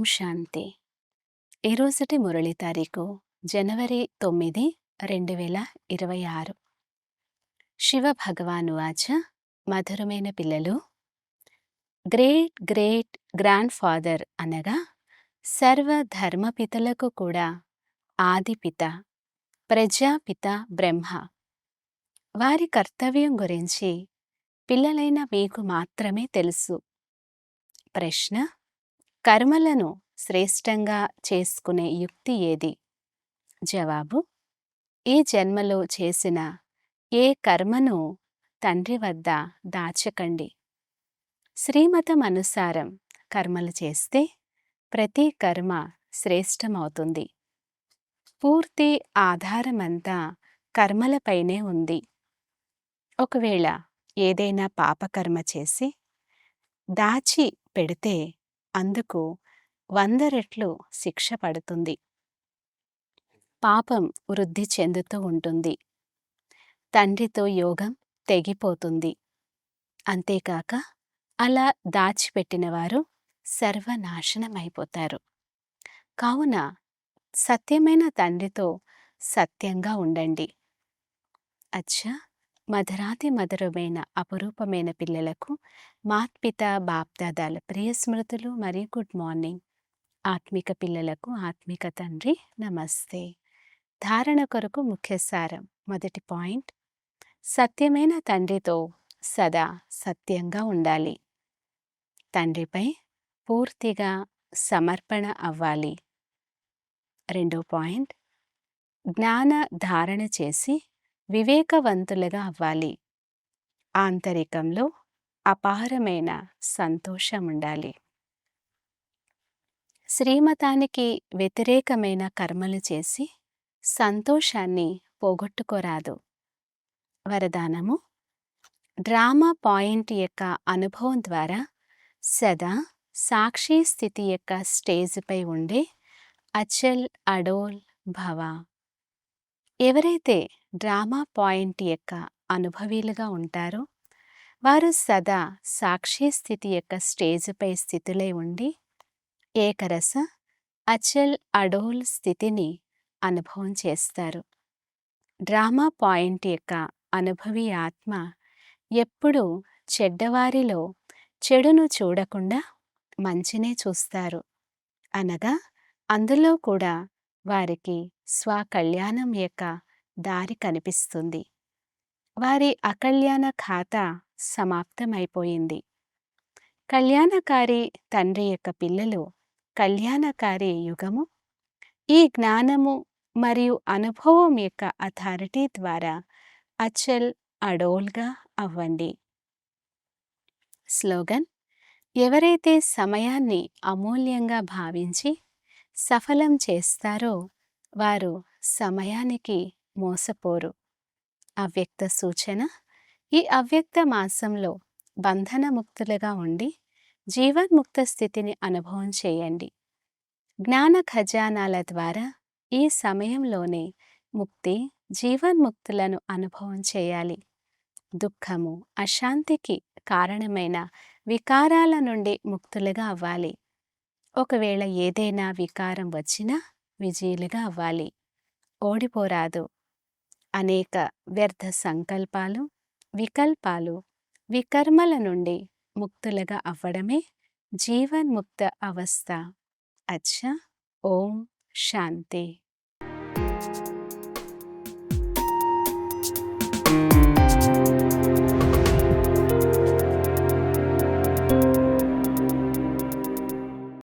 శాంతి. ఈరోజుటి మురళి తారీఖు జనవరి 9, 2026. శివ భగవాను వాచ. మధురమైన పిల్లలు, గ్రేట్ గ్రేట్ గ్రాండ్ ఫాదర్ అనగా సర్వధర్మపితలకు కూడా ఆదిపిత, ప్రజాపిత బ్రహ్మ. వారి కర్తవ్యం గురించి పిల్లలైన మీకు మాత్రమే తెలుసు. ప్రశ్న: కర్మలను శ్రేష్టంగా చేసుకునే యుక్తి ఏది? జవాబు: ఈ జన్మలో చేసిన ఏ కర్మను తండ్రి వద్ద దాచకండి. శ్రీమతం అనుసారం కర్మలు చేస్తే ప్రతి కర్మ శ్రేష్టమవుతుంది. పూర్తి ఆధారమంతా కర్మలపైనే ఉంది. ఒకవేళ ఏదైనా పాపకర్మ చేసి దాచి పెడితే అందుకు 100 రెట్లు శిక్ష పడుతుంది. పాపం వృద్ధి చెందుతూ ఉంటుంది. తండ్రితో యోగం తెగిపోతుంది. అంతేకాక అలా దాచిపెట్టిన వారు సర్వనాశనమైపోతారు. కావున సత్యమైన తండ్రితో సత్యంగా ఉండండి. అచ్చా, మధురాతి మధురమైన అపురూపమైన పిల్లలకు మాత్పిత బాప్దాదాల ప్రియ స్మృతులు మరియు గుడ్ మార్నింగ్. ఆత్మిక పిల్లలకు ఆత్మిక తండ్రి నమస్తే. ధారణ కొరకు ముఖ్య సారం. మొదటి పాయింట్: సత్యమైన తండ్రితో సదా సత్యంగా ఉండాలి. తండ్రిపై పూర్తిగా సమర్పణ అవ్వాలి. రెండో పాయింట్: జ్ఞాన ధారణ చేసి వివేకవంతులుగా అవ్వాలి. ఆంతరికంలో అపారమైన సంతోషం ఉండాలి. శ్రీమతానికి వ్యతిరేకమైన కర్మలు చేసి సంతోషాన్ని పోగొట్టుకోరాదు. వరదానము: డ్రామా పాయింట్ యొక్క అనుభవం ద్వారా సదా సాక్షి స్థితి యొక్క స్టేజ్పై ఉండే అచల్ అడోల్ భవ. ఎవరైతే డ్రామా పాయింట్ యొక్క అనుభవీలుగా ఉంటారో వారు సదా సాక్షి స్థితి యొక్క స్టేజ్పై స్థితులై ఉండి ఏకరస అచల్ అడోల్ స్థితిని అనుభవం చేస్తారు. డ్రామా పాయింట్ యొక్క అనుభవి ఆత్మ ఎప్పుడూ చెడ్డవారిలో చెడును చూడకుండా మంచినే చూస్తారు. అనగా అందులో కూడా వారికి స్వకళ్యాణం యొక్క దారి కనిపిస్తుంది. వారి అకళ్యాణ ఖాతా సమాప్తమైపోయింది. కళ్యాణకారి తండ్రి యొక్క పిల్లలు కళ్యాణకారి యుగము. ఈ జ్ఞానము మరియు అనుభవం యొక్క అథారిటీ ద్వారా అచల్ అడోల్గా అవ్వండి. స్లోగన్: ఎవరైతే సమయాన్ని అమూల్యంగా భావించి సఫలం చేస్తారో వారు సమయానికి మోసపోరు. అవ్యక్త సూచన: ఈ అవ్యక్త మాసంలో బంధనముక్తులుగా ఉండి జీవన్ముక్త స్థితిని అనుభవం చేయండి. జ్ఞాన ఖజానాల ద్వారా ఈ సమయంలోనే ముక్తి, జీవన్ముక్తులను అనుభవం చేయాలి. దుఃఖము, అశాంతికి కారణమైన వికారాల నుండి ముక్తులుగా అవ్వాలి. ఒకవేళ ఏదైనా వికారం వచ్చినా విజయులుగా అవ్వాలి. ఓడిపోరాదు. అనేక వ్యర్థ సంకల్పాలు, వికల్పాలు, వికర్మల నుండి ముక్తులుగా అవ్వడమే జీవన్ముక్త అవస్థ. అచ్చా, ఓం శాంతి.